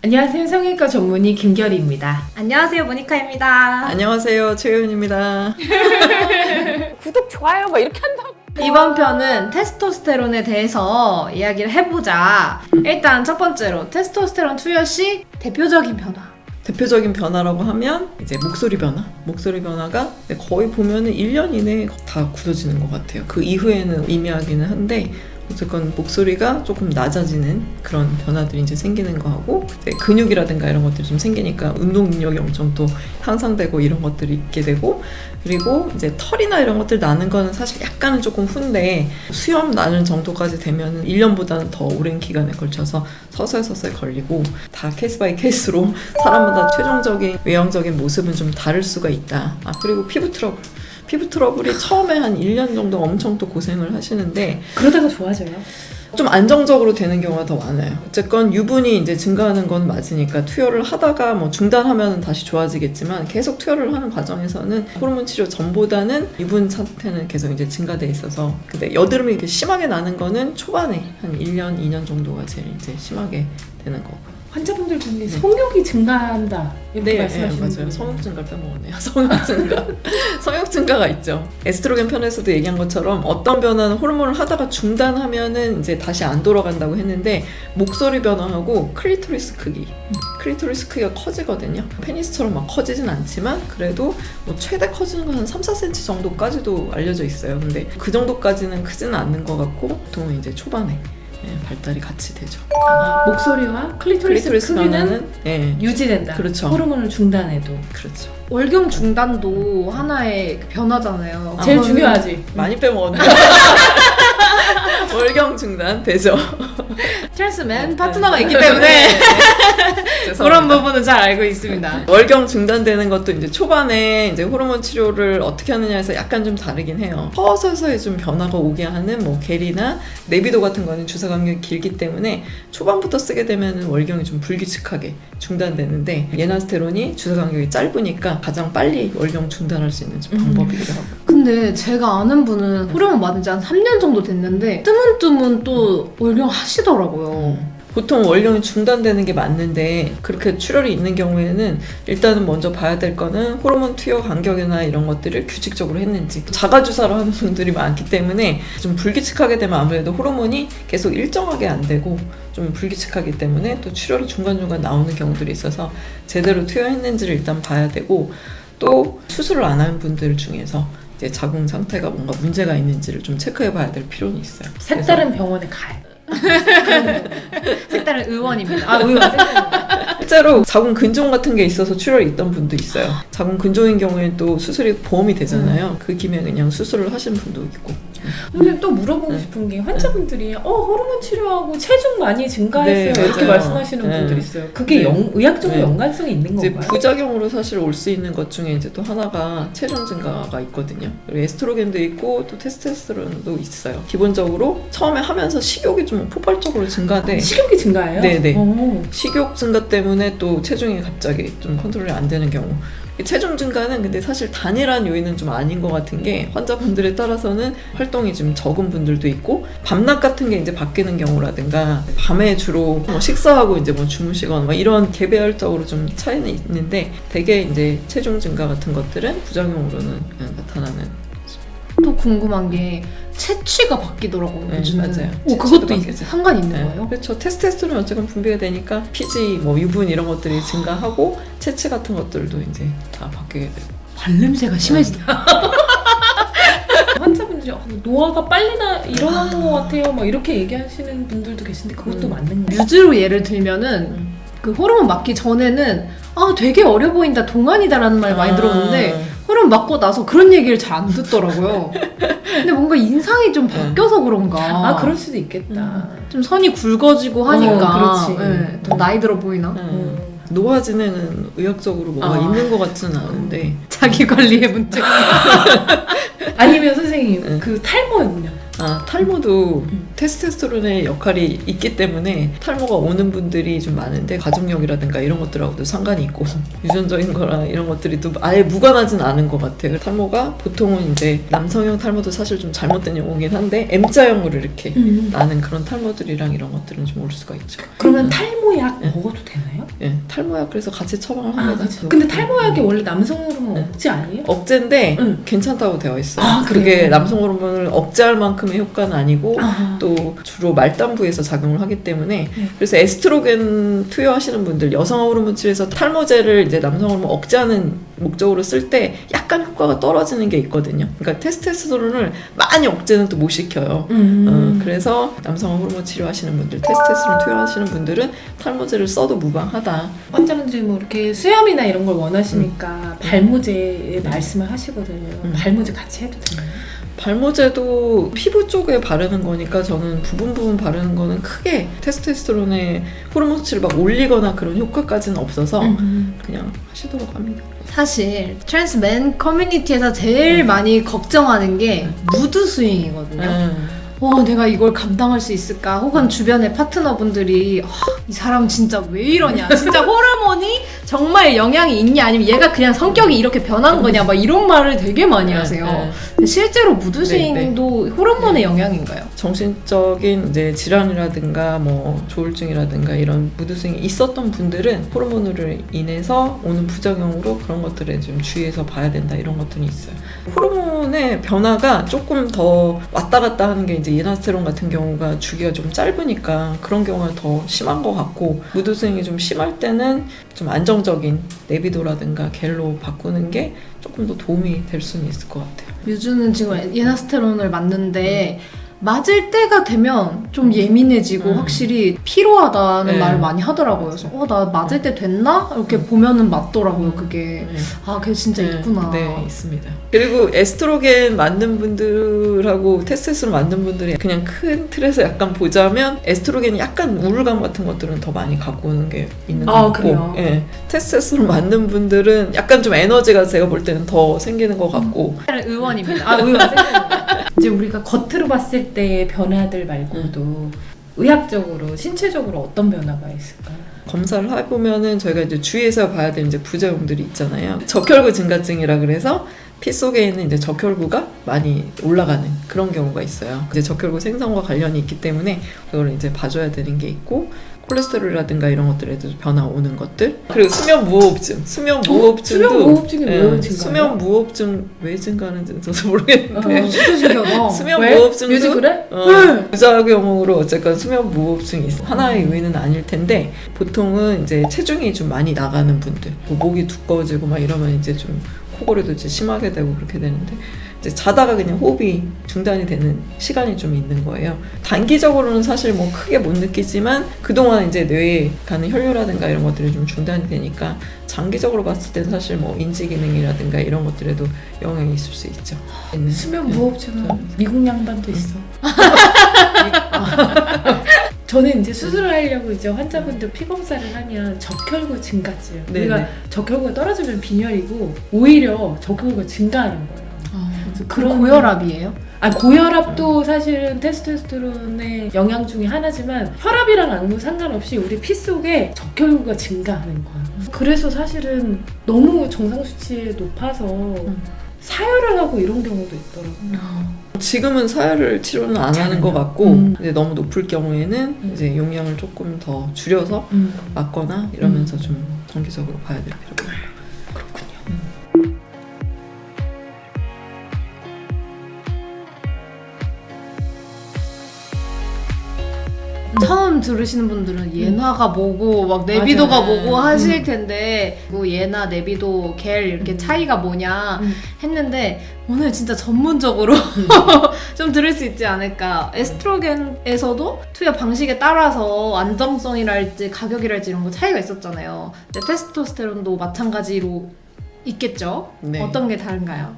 안녕하세요. 성형외과 전문의 김결희입니다. 안녕하세요, 모니카입니다. 안녕하세요, 최윤입니다. 구독, 좋아요 막 이렇게 한다고. 이번 편은 테스토스테론에 대해서 이야기를 해보자. 일단 첫 번째로 테스토스테론 투여 시 대표적인 변화. 대표적인 변화라고 하면 이제 목소리 변화. 목소리 변화가 거의 보면은 1년 이내에 다 굳어지는 것 같아요. 그 이후에는 미미하기는 한데 어쨌건 목소리가 조금 낮아지는 그런 변화들이 이제 생기는 거하고 이제 근육이라든가 이런 것들이 좀 생기니까 운동 능력이 엄청 또 향상되고 이런 것들이 있게 되고, 그리고 이제 털이나 이런 것들 나는 거는 사실 약간은 조금 후인데 수염 나는 정도까지 되면 1년보다는 더 오랜 기간에 걸쳐서 서서히 걸리고, 다 케이스 바이 케이스로 사람마다 최종적인 외형적인 모습은 좀 다를 수가 있다. 그리고 피부 트러블이 처음에 한 1년 정도 엄청 또 고생을 하시는데 그러다가 좋아져요? 좀 안정적으로 되는 경우가 더 많아요. 어쨌건 유분이 이제 증가하는 건 맞으니까 투여를 하다가 뭐 중단하면 다시 좋아지겠지만 계속 투여를 하는 과정에서는 호르몬 치료 전보다는 유분 상태는 계속 이제 증가돼 있어서, 근데 여드름이 이렇게 심하게 나는 거는 초반에 한 1년, 2년 정도가 제일 이제 심하게 되는 거고요. 환자분들 중에 성욕이 증가한다 이렇게 말씀하시는 맞아요. 분이 성욕 증가를 빼먹었네요. 성욕 증가가 있죠. 에스트로겐 편에서도 얘기한 것처럼 어떤 변화는 호르몬을 하다가 중단하면은 이제 다시 안 돌아간다고 했는데, 목소리 변화하고 클리토리스 크기가 커지거든요. 페니스처럼 막 커지진 않지만 그래도 뭐 최대 커지는 건 한 3-4cm 정도까지도 알려져 있어요. 근데 그 정도까지는 크지는 않는 것 같고 보통은 이제 초반에 발달이 같이 되죠. 목소리와 클리토리스 크기는 변화는 유지된다. 그렇죠. 호르몬을 중단해도. 그렇죠. 월경 중단도 하나의 변화잖아요. 제일 중요하지. 많이 빼먹었네. 월경 중단 되죠. 스트레스맨 파트너가 있기 때문에 그런 부분은 잘 알고 있습니다. 월경 중단되는 것도 이제 초반에 이제 호르몬 치료를 어떻게 하느냐에서 약간 좀 다르긴 해요. 서서히 좀 변화가 오게 하는 뭐 겔이나 네비도 같은 거는 주사 간격이 길기 때문에 초반부터 쓰게 되면은 월경이 좀 불규칙하게 중단되는데, 예나스테론이 주사 간격이 짧으니까 가장 빨리 월경 중단할 수 있는 좀 방법이기도 하고. 근데 제가 아는 분은 호르몬 맞은 지 한 3년 정도 됐는데 뜨문뜨문 또 월경 하시더라고요. 보통 월경이 중단되는 게 맞는데, 그렇게 출혈이 있는 경우에는 일단은 먼저 봐야 될 거는 호르몬 투여 간격이나 이런 것들을 규칙적으로 했는지. 자가 주사를 하는 분들이 많기 때문에 좀 불규칙하게 되면 아무래도 호르몬이 계속 일정하게 안 되고 좀 불규칙하기 때문에 또 출혈이 중간중간 나오는 경우들이 있어서 제대로 투여했는지를 일단 봐야 되고, 또 수술을 안 한 분들 중에서 이제 자궁 상태가 뭔가 문제가 있는지를 좀 체크해 봐야 될 필요는 있어요. 색다른 병원에 가요. 색다른 의원입니다. 의원. 실제로 자궁 근종 같은 게 있어서 출혈이 있던 분도 있어요. 자궁 근종인 경우에는 또 수술이 보험이 되잖아요. 그 김에 그냥 수술을 하신 분도 있고. 근데 또 물어보고 싶은 게 환자분들이 호르몬 치료하고 체중 많이 증가했어요. 네, 이렇게 맞아요. 말씀하시는 네. 분들이 있어요. 그게 네. 의학적으로 네. 연관성이 있는 이제 건가요? 부작용으로 사실 올 수 있는 것 중에 이제 또 하나가 체중 증가가 있거든요. 그리고 에스트로겐도 있고 또 테스토스테론도 있어요. 기본적으로 처음에 하면서 식욕이 좀 폭발적으로 증가돼. 식욕이 증가해요? 네네. 오. 식욕 증가 때문에 또 체중이 갑자기 좀 컨트롤이 안 되는 경우. 체중 증가는 근데 사실 단일한 요인은 좀 아닌 것 같은 게, 환자분들에 따라서는 활동이 좀 적은 분들도 있고 밤낮 같은 게 이제 바뀌는 경우라든가, 밤에 주로 뭐 식사하고 이제 뭐 주무시거나 뭐 이런 개별적으로 좀 차이는 있는데, 대개 이제 체중 증가 같은 것들은 부작용으로는 나타나는. 또 궁금한 게 체취가 바뀌더라고요. 네, 요즘은. 맞아요. 그것도 체취도 바뀌죠. 상관이 있는 네. 거예요? 그렇죠. 테스토스테론이 어쨌든 분비가 되니까 피지, 뭐 유분 이런 것들이 증가하고 체취 같은 것들도 이제 다 바뀌게 되고. 발냄새가 심해지다. 환자분들이 노화가 빨리 일어나는 것 같아요. 막 이렇게 얘기하시는 분들도 계신데 그것도 맞는 거예요? 뮤즈로 예를 들면은 그 호르몬 맞기 전에는 되게 어려 보인다, 동안이다라는 말 많이 들었는데 호르몬 맞고 나서 그런 얘기를 잘 안 듣더라고요. 근데 뭔가 인상이 좀 바뀌어서 그런가. 그럴 수도 있겠다. 좀 선이 굵어지고 하니까 그렇지. 네, 더 나이 들어 보이나? 노화 진행은 의학적으로 뭐가 있는 것 같지는 않은데. 자기 관리의 문제. 아니면 선생님 그 탈모는요? 탈모도 테스토스테론의 역할이 있기 때문에 탈모가 오는 분들이 좀 많은데 가족력이라든가 이런 것들하고도 상관이 있고 유전적인 거랑 이런 것들이 또 아예 무관하진 않은 것 같아요. 탈모가 보통은 이제 남성형 탈모도 사실 좀 잘못된 용어긴 한데 M자형으로 이렇게 나는 그런 탈모들이랑 이런 것들은 좀 올 수가 있죠. 그러면 탈모약 먹어도 되나요? 예, 탈모약 그래서 같이 처방을 합니다. 그렇죠. 근데 탈모약이 원래 남성 호르몬 억제 아니에요? 억제인데 응. 괜찮다고 되어 있어요. 그래요? 그게 남성 호르몬을 억제할 만큼의 효과는 아니고 또 주로 말단부에서 작용을 하기 때문에 그래서 에스트로겐 투여하시는 분들 여성 호르몬 치료에서 탈모제를 이제 남성 호르몬 억제하는 목적으로 쓸 때 약간 효과가 떨어지는 게 있거든요. 그러니까 테스토스테론을 많이 억제는 또 못 시켜요. 그래서 남성 호르몬 치료하시는 분들, 테스토스테론 투여하시는 분들은 탈모제를 써도 무방하다. 환자분들이 뭐 이렇게 수염이나 이런 걸 원하시니까 발모제 말씀을 하시거든요. 발모제 같이 해도 되나요? 발모제도 피부 쪽에 바르는 거니까 저는 부분 바르는 거는 크게 테스토스테론의 호르몬 수치를 막 올리거나 그런 효과까지는 없어서 그냥 하시도록 합니다. 사실 트랜스맨 커뮤니티에서 제일 많이 걱정하는 게 무드 스윙이거든요. 내가 이걸 감당할 수 있을까? 혹은 주변의 파트너분들이 이 사람 진짜 왜 이러냐? 진짜 호르몬이 정말 영향이 있냐? 아니면 얘가 그냥 성격이 이렇게 변한 거냐? 막 이런 말을 되게 많이 하세요. 근데 실제로 무드 스윙도 호르몬의 영향인가요? 정신적인 이제 질환이라든가 뭐 조울증이라든가 이런 무드 스윙이 있었던 분들은 호르몬으로 인해서 오는 부작용으로 그런 것들에 좀 주의해서 봐야 된다 이런 것들이 있어요. 호르몬의 변화가 조금 더 왔다 갔다 하는 게 이제 예나스테론 같은 경우가 주기가 좀 짧으니까 그런 경우가 더 심한 것 같고 무드 스윙이 좀 심할 때는 좀 안정적인 네비도라든가 겔로 바꾸는 게 조금 더 도움이 될 수는 있을 것 같아요. 뮤즈는 지금 예나스테론을 맞는데 맞을 때가 되면 좀 예민해지고 확실히 피로하다는 말을 많이 하더라고요. 그래서 나 맞을 때 됐나? 이렇게 보면은 맞더라고요. 그게 그게 진짜 있구나. 네, 있습니다. 그리고 에스트로겐 맞는 분들하고 테스토스테론 맞는 분들이 그냥 큰 틀에서 약간 보자면 에스트로겐이 약간 우울감 같은 것들은 더 많이 갖고 오는 게 있는 것 같고 그래요? 예, 테스토스테론 맞는 분들은 약간 좀 에너지가 제가 볼 때는 더 생기는 것 같고 의원입니다. 의원 생각납니다. 이제 우리가 겉으로 봤을 때의 변화들 말고도 의학적으로, 신체적으로 어떤 변화가 있을까요? 검사를 해보면은 저희가 이제 주의해서 봐야 될 이제 부작용들이 있잖아요. 적혈구 증가증이라 그래서 피 속에 있는 이제 적혈구가 많이 올라가는 그런 경우가 있어요. 이제 적혈구 생성과 관련이 있기 때문에 그걸 이제 봐줘야 되는 게 있고 콜레스테롤이라든가 이런 것들에도 변화 오는 것들 그리고 수면 무호흡증 수면 무호흡증이 왜 증가해요? 수면 무호흡증 왜 증가하는지는 저도 모르겠는데 진짜 신기하다. 수면 왜? 무호흡증도 요즘 그래? 부작용으로 어쨌건 수면 무호흡증이 있어 하나의 요인은 아닐 텐데 보통은 이제 체중이 좀 많이 나가는 분들 뭐 목이 두꺼워지고 막 이러면 이제 좀 코골이도 이제 심하게 되고 그렇게 되는데 이제 자다가 그냥 호흡이 중단이 되는 시간이 좀 있는 거예요. 단기적으로는 사실 뭐 크게 못 느끼지만 그동안 이제 뇌에 가는 혈류라든가 이런 것들이 좀 중단이 되니까 장기적으로 봤을 땐 사실 뭐 인지 기능이라든가 이런 것들에도 영향이 있을 수 있죠. 수면 무호흡증은 미국 양반도 있어. 저는 이제 수술을 하려고 이제 환자분들 피 검사를 하면 적혈구 증가증. 우리가 적혈구가 떨어지면 빈혈이고 오히려 적혈구가 증가하는 거예요. 그런 고혈압이에요? 고혈압도 사실은 테스토스테론의 영향 중에 하나지만 혈압이랑 아무 상관없이 우리 피 속에 적혈구가 증가하는 거야. 그래서 사실은 너무 정상 수치에 높아서 사혈을 하고 이런 경우도 있더라고요. 지금은 사혈을 치료는 안 하는 것 같고 이제 너무 높을 경우에는 이제 용량을 조금 더 줄여서 맞거나 이러면서 좀 정기적으로 봐야 될 필요가 있어요. 그렇군요. 처음 들으시는 분들은 예나가 뭐고 막 네비도가 맞아요. 뭐고 하실 텐데 뭐 예나, 네비도, 겔 이렇게 차이가 뭐냐 했는데 오늘 진짜 전문적으로 좀 들을 수 있지 않을까. 에스트로겐에서도 투여 방식에 따라서 안정성이랄지 가격이랄지 이런 거 차이가 있었잖아요. 근데 테스토스테론도 마찬가지로 있겠죠? 네. 어떤 게 다른가요?